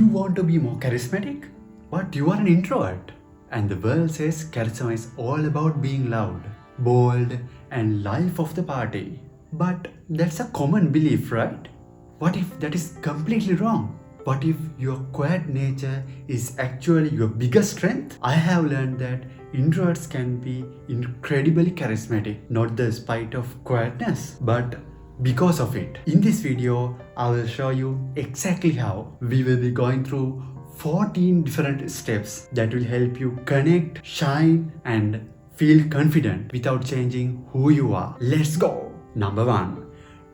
want to be more charismatic, but you are an introvert. And the world says charisma is all about being loud, bold, and life of the party. But that's a common belief, right? What if that is completely wrong? What if your quiet nature is actually your biggest strength? I have learned that introverts can be incredibly charismatic, not despite of quietness, but because of it. In this video, I will show you exactly how. We will be going through 14 different steps that will help you connect, shine, and feel confident without changing who you are. Let's go! Number 1.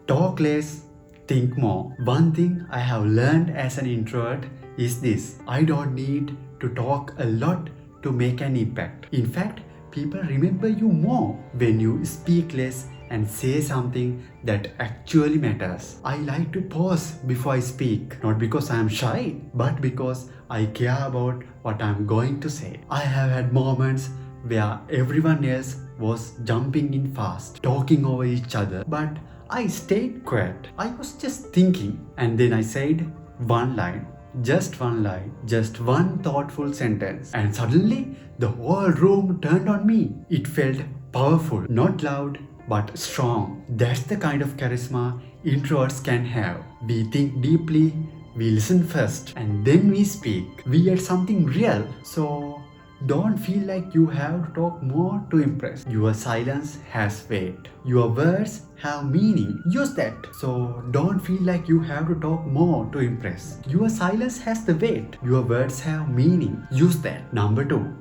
Talk less, think more. One thing I have learned as an introvert is this: I don't need to talk a lot to make an impact. In fact, people remember you more when you speak less and say something that actually matters. I like to pause before I speak, not because I am shy, but because I care about what I am going to say. I have had moments where everyone else was jumping in fast, talking over each other, but I stayed quiet. I was just thinking, and then I said one line. Just one line, just one thoughtful sentence, and suddenly the whole room turned on me. It felt powerful, not loud, but strong. That's the kind of charisma introverts can have. We think deeply, we listen first, and then we speak. We add something real. So don't feel like you have to talk more to impress. Your silence has weight. Your words have meaning. Use that. So don't feel like you have to talk more to impress. Your silence has the weight. Your words have meaning. Use that. Number 2.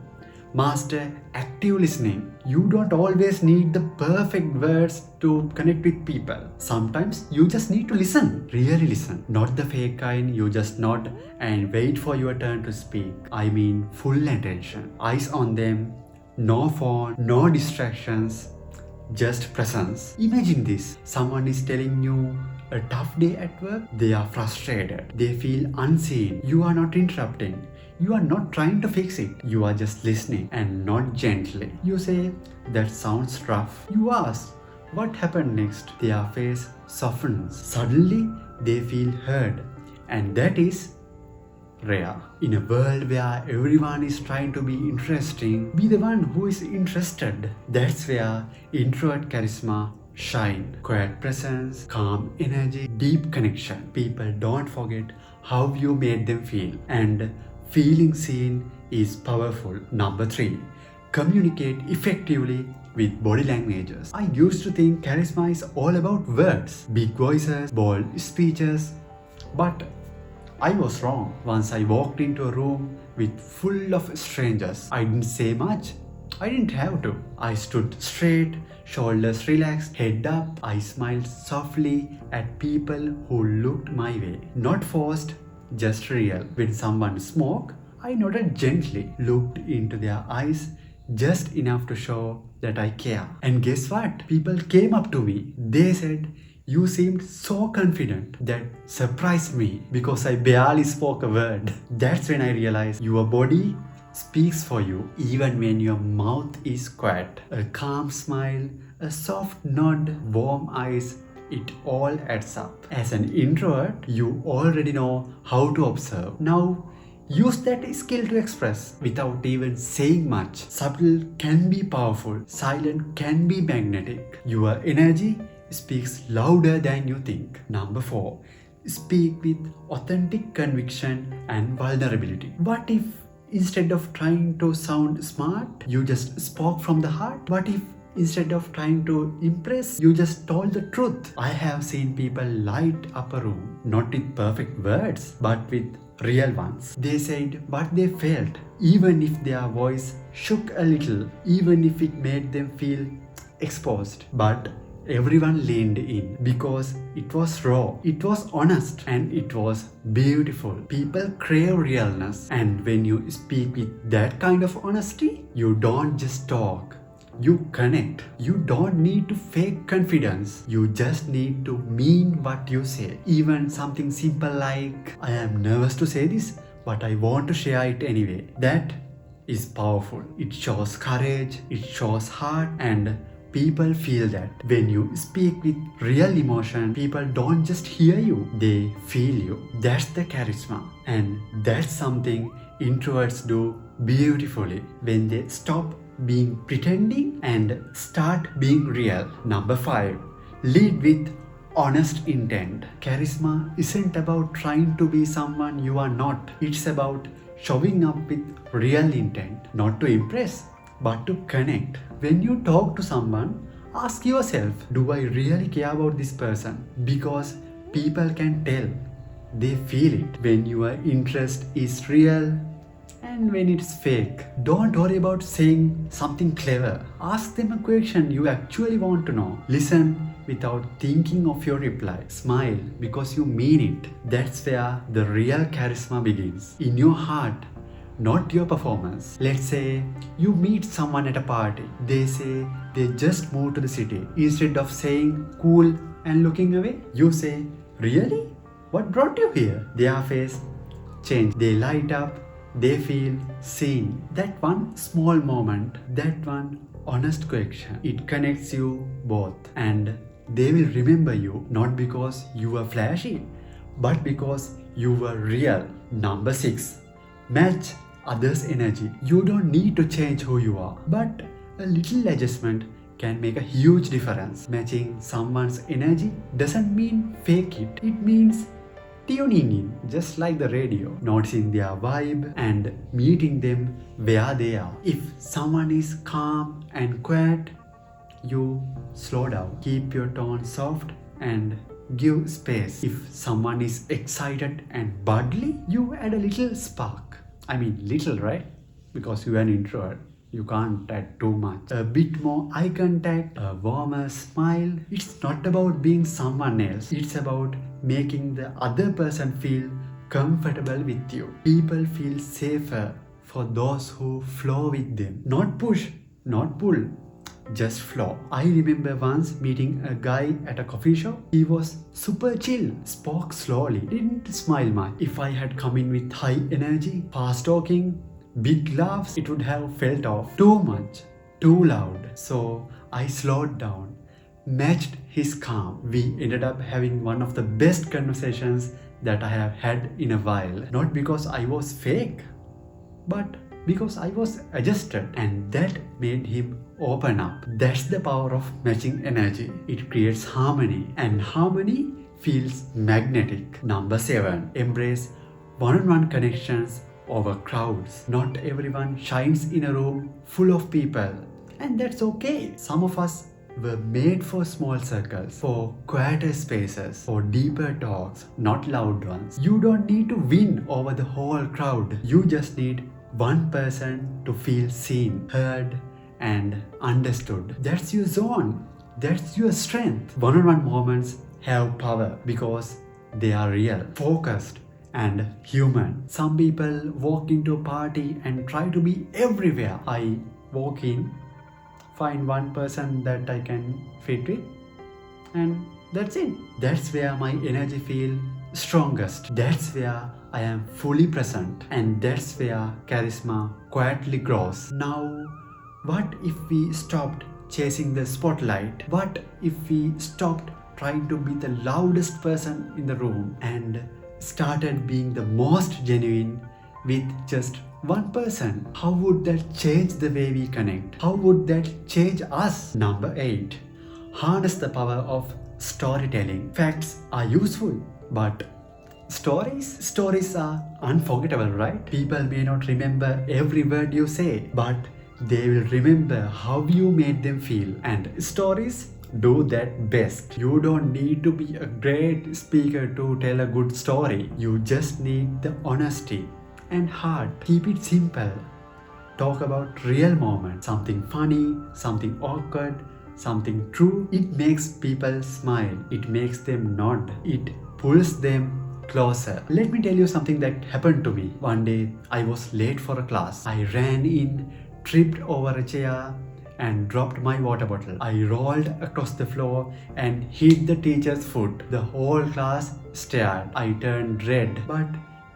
Master active listening. You don't always need the perfect words to connect with people. Sometimes you just need to listen. Really listen. Not the fake kind you just nod and wait for your turn to speak. I mean full attention. Eyes on them. No phone, no distractions. Just presence. Imagine this. Someone is telling you a tough day at work. They are frustrated. They feel unseen. You are not interrupting. You are not trying to fix it. You are just listening, and not gently. You say, that sounds rough. You ask, what happened next? Their face softens. Suddenly, they feel heard. And that is rare. In a world where everyone is trying to be interesting, be the one who is interested. That's where introvert charisma shine. Quiet presence, calm energy, deep connection. People don't forget how you made them feel. And feeling seen is powerful. Number 3. Communicate effectively with body languages. I used to think charisma is all about words, big voices, bold speeches, but I was wrong. Once I walked into a room with full of strangers. I didn't say much. I didn't have to. I stood straight, shoulders relaxed, head up. I smiled softly at people who looked my way. Not forced, just real. When someone spoke, I nodded gently, looked into their eyes just enough to show that I care. And guess what? People came up to me. They said, you seemed so confident. That surprised me because I barely spoke a word. That's when I realized your body speaks for you even when your mouth is quiet. A calm smile, a soft nod, warm eyes, it all adds up. As an introvert, you already know how to observe. Now, use that skill to express without even saying much. Subtle can be powerful. Silent can be magnetic. Your energy speaks louder than you think. Number 4. Speak with authentic conviction and vulnerability. What if instead of trying to sound smart, you just spoke from the heart? What if instead of trying to impress, you just told the truth? I have seen people light up a room, not with perfect words, but with real ones. They said what they felt, even if their voice shook a little, even if it made them feel exposed. But everyone leaned in because it was raw, it was honest, and it was beautiful. People crave realness, and when you speak with that kind of honesty, you don't just talk. You connect. You don't need to fake confidence. You just need to mean what you say. Even something simple like, I am nervous to say this, but I want to share it anyway. That is powerful. It shows courage, it shows heart, and people feel that. When you speak with real emotion, people don't just hear you, they feel you. That's the charisma. And that's something introverts do beautifully when they stop being pretending and start being real. Number 5, lead with honest intent. Charisma isn't about trying to be someone you are not. It's about showing up with real intent, not to impress, but to connect. When you talk to someone, ask yourself, do I really care about this person? Because people can tell. They feel it when your interest is real and when it's fake. Don't worry about saying something clever. Ask them a question you actually want to know. Listen without thinking of your reply. Smile because you mean it. That's where the real charisma begins. In your heart, not your performance. Let's say you meet someone at a party. They say they just moved to the city. Instead of saying cool and looking away, you say, really? What brought you here? Their face change. They light up. They feel seen. That one small moment, that one honest question, it connects you both. And they will remember you not because you were flashy, but because you were real. Number 6, match others' energy. You don't need to change who you are, but a little adjustment can make a huge difference. Matching someone's energy doesn't mean fake it. It means tuning in, just like the radio, noticing their vibe and meeting them where they are. If someone is calm and quiet, you slow down. Keep your tone soft and give space. If someone is excited and bubbly, you add a little spark. I mean, little, right? Because you are an introvert. You can't add too much. A bit more eye contact, a warmer smile. It's not about being someone else. It's about making the other person feel comfortable with you. People feel safer for those who flow with them. Not push, not pull, just flow. I remember once meeting a guy at a coffee shop. He was super chill, spoke slowly, didn't smile much. If I had come in with high energy, fast talking, big laughs, it would have felt off. Too much, too loud. So I slowed down, matched his calm. We ended up having one of the best conversations that I have had in a while. Not because I was fake, but because I was adjusted, and that made him open up. That's the power of matching energy. It creates harmony, and harmony feels magnetic. Number 7, embrace one-on-one connections over crowds. Not everyone shines in a room full of people, and that's okay. Some of us were made for small circles, for quieter spaces, for deeper talks, not loud ones. You don't need to win over the whole crowd. You just need one person to feel seen, heard, and understood. That's your zone. That's your strength. One-on-one moments have power because they are real, focused, and human. Some people walk into a party and try to be everywhere. I walk in, find one person that I can fit with, and that's it. That's where my energy feels strongest. That's where I am fully present, and that's where charisma quietly grows. Now, what if we stopped chasing the spotlight? What if we stopped trying to be the loudest person in the room and started being the most genuine with just one person? How would that change the way we connect? How would that change us? Number 8, harness the power of storytelling. Facts are useful, but stories are unforgettable, right? People may not remember every word you say, but they will remember how you made them feel. And stories do that best. You don't need to be a great speaker to tell a good story. You just need the honesty and heart. Keep it simple. Talk about real moments, something funny, something awkward, something true. It makes people smile. It makes them nod. It pulls them closer. Let me tell you something that happened to me. One day I was late for a class. I ran in, tripped over a chair, and dropped my water bottle. I rolled across the floor and hit the teacher's foot. The whole class stared. I turned red, but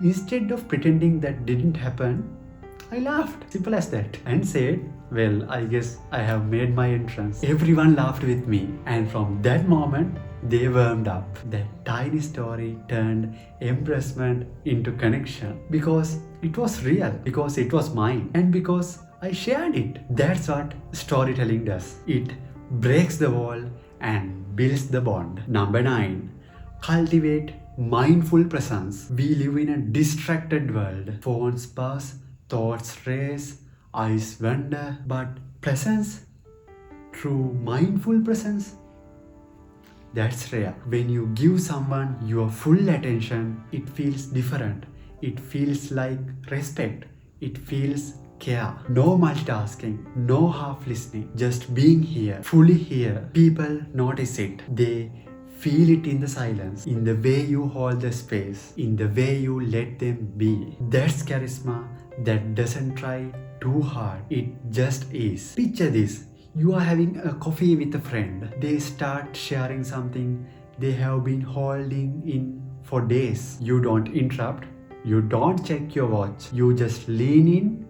instead of pretending that didn't happen, I laughed, simple as that, and said, well, I guess I have made my entrance. Everyone laughed with me, and from that moment, they warmed up. That tiny story turned embarrassment into connection because it was real, because it was mine, and because I shared it. That's what storytelling does. It breaks the wall and builds the bond. Number 9. Cultivate mindful presence. We live in a distracted world. Phones buzz, thoughts race, eyes wander, but presence, true mindful presence, that's rare. When you give someone your full attention, it feels different. It feels like respect. It feels care. No multitasking, no half listening, just being here, fully here. People notice it. They feel it in the silence, in the way you hold the space, in the way you let them be. That's charisma that doesn't try too hard. It just is. Picture this. You are having a coffee with a friend. They start sharing something they have been holding in for days. You don't interrupt. You don't check your watch. You just lean in,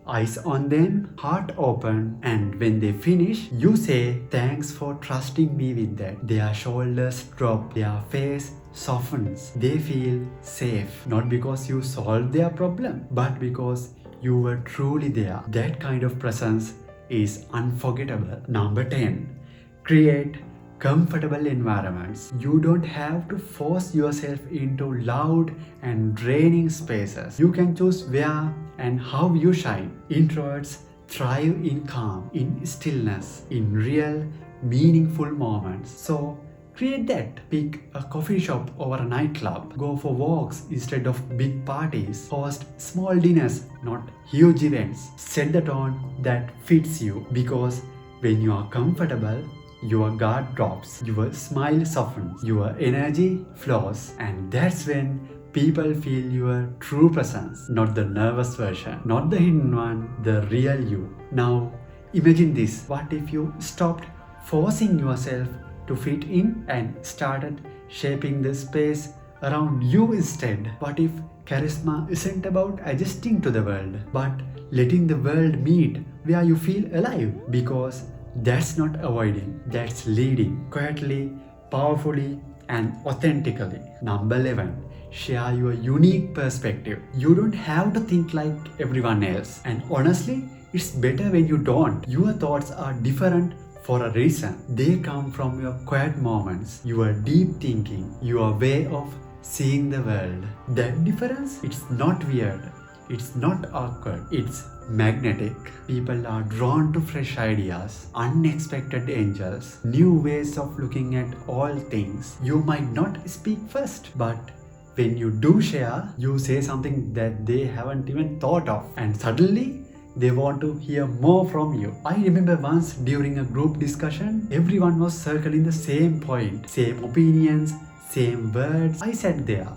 eyes on them, heart open, and when they finish, you say, thanks for trusting me with that. Their shoulders drop, their face softens. They feel safe, not because you solved their problem, but because you were truly there. That kind of presence is unforgettable. Number 10. Create comfortable environments. You don't have to force yourself into loud and draining spaces. You can choose where and how you shine. Introverts thrive in calm, in stillness, in real, meaningful moments. So, create that. Pick a coffee shop over a nightclub. Go for walks instead of big parties. Host small dinners, not huge events. Set the tone that fits you, because when you are comfortable, your guard drops, your smile softens, your energy flows, and that's when people feel your true presence, not the nervous version, not the hidden one, the real you. Now, imagine this. What if you stopped forcing yourself to fit in and started shaping the space around you instead? What if charisma isn't about adjusting to the world, but letting the world meet where you feel alive? Because that's not avoiding, that's leading quietly, powerfully, and authentically. Number 11. Share your unique perspective. You don't have to think like everyone else. And honestly, it's better when you don't. Your thoughts are different for a reason. They come from your quiet moments, your deep thinking, your way of seeing the world. That difference, it's not weird. It's not awkward. It's magnetic. People are drawn to fresh ideas, unexpected angels, new ways of looking at all things. You might not speak first, but when you do share, you say something that they haven't even thought of, and suddenly they want to hear more from you. I remember once during a group discussion, everyone was circling the same point, same opinions, same words. I sat there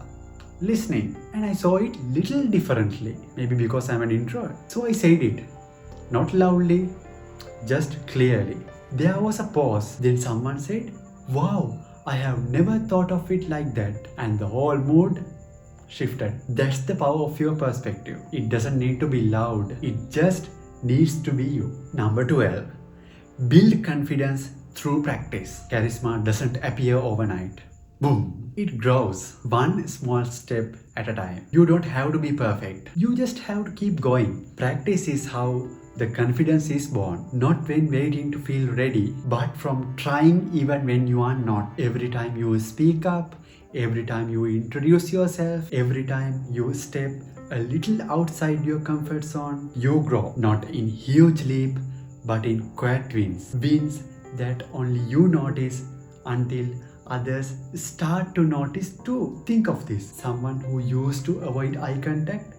listening, and I saw it little differently. Maybe because I'm an introvert. So I said it, not loudly, just clearly. There was a pause. Then someone said, wow, I have never thought of it like that. And the whole mood shifted. That's the power of your perspective. It doesn't need to be loud. It just needs to be you. Number 12. Build confidence through practice. Charisma doesn't appear overnight. Boom. It grows one small step at a time. You don't have to be perfect. You just have to keep going. Practice is how the confidence is born. Not when waiting to feel ready, but from trying even when you are not. Every time you speak up, every time you introduce yourself, every time you step a little outside your comfort zone, you grow. Not in huge leap, but in quiet wins. Wins that only you notice until others start to notice too. Think of this. Someone who used to avoid eye contact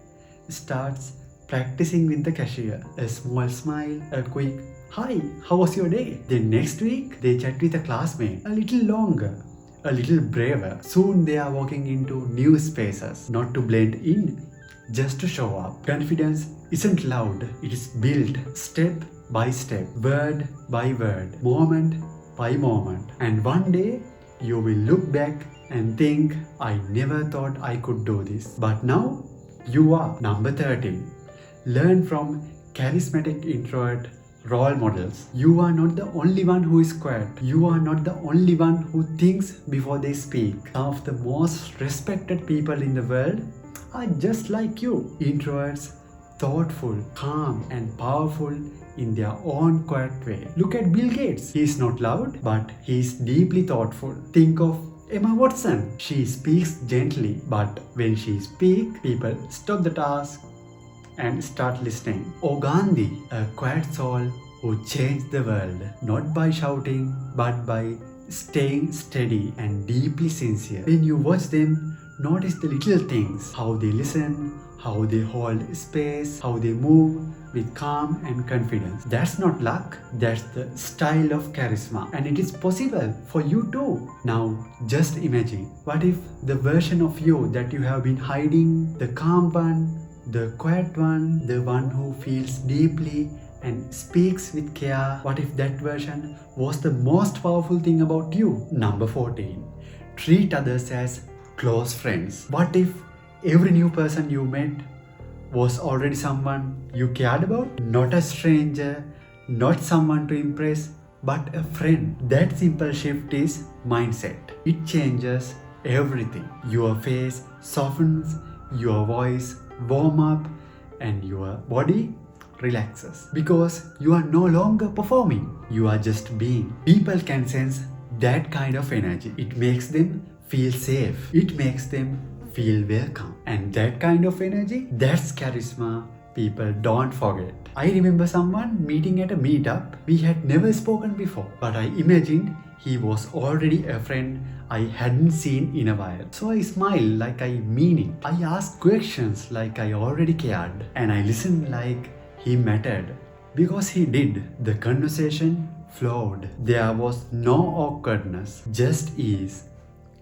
starts practicing with the cashier. A small smile, a quick, hi, how was your day? Then next week, they chat with a classmate a little longer, a little braver. Soon they are walking into new spaces, not to blend in, just to show up. Confidence isn't loud, it is built step by step, word by word, moment by moment. And one day, you will look back and think, I never thought I could do this. But now, you are. Number 13. Learn from charismatic introvert role models. You are not the only one who is quiet. You are not the only one who thinks before they speak. Some of the most respected people in the world are just like you. Introverts, thoughtful, calm, and powerful in their own quiet way. Look at Bill Gates. He is not loud, but he is deeply thoughtful. Think of Emma Watson. She speaks gently, but when she speaks, people stop the task and start listening. Or Gandhi, a quiet soul who changed the world, not by shouting, but by staying steady and deeply sincere. When you watch them, notice the little things, how they listen, how they hold space, how they move with calm and confidence. That's not luck, that's the style of charisma. And it is possible for you too. Now, just imagine, what if the version of you that you have been hiding, the calm one, the quiet one, the one who feels deeply and speaks with care, what if that version was the most powerful thing about you? Number 14. Treat others as close friends. What if every new person you met was already someone you cared about? Not a stranger, not someone to impress, but a friend. That simple shift is mindset. It changes everything. Your face softens, your voice warm up, and your body relaxes because you are no longer performing, you are just being. People can sense that kind of energy. It makes them feel safe, it makes them feel welcome, and that kind of energy, that's charisma people don't forget. I remember someone meeting at a meetup. We had never spoken before, but I imagined he was already a friend I hadn't seen in a while. So I smiled like I mean it. I asked questions like I already cared, and I listened like he mattered. Because he did, the conversation flowed. There was no awkwardness, just ease,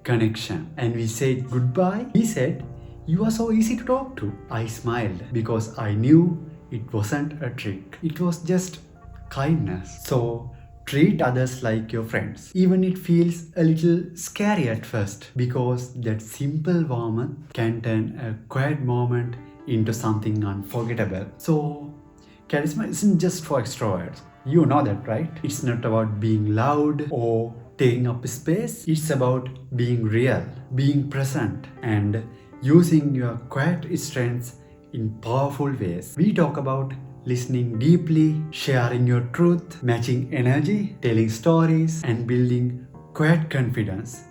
connection. And we said goodbye. He said, "You are so easy to talk to." I smiled because I knew it wasn't a trick. It was just kindness. So treat others like your friends. Even it feels a little scary at first, because that simple warmth can turn a quiet moment into something unforgettable. So charisma isn't just for extroverts. You know that, right? It's not about being loud or taking up space. It's about being real, being present, and using your quiet strengths in powerful ways. We talk about listening deeply, sharing your truth, matching energy, telling stories, and building quiet confidence.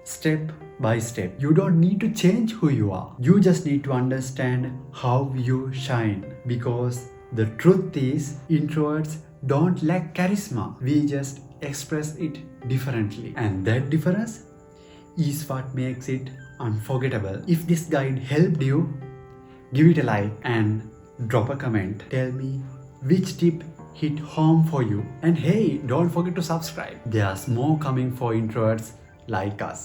Step by step. You don't need to change who you are. You just need to understand how you shine. Because the truth is, introverts don't lack charisma. We just express it differently. And that difference is what makes it unforgettable. If this guide helped you, give it a like and drop a comment. Tell me which tip hit home for you. And hey, don't forget to subscribe. There's more coming for introverts like us.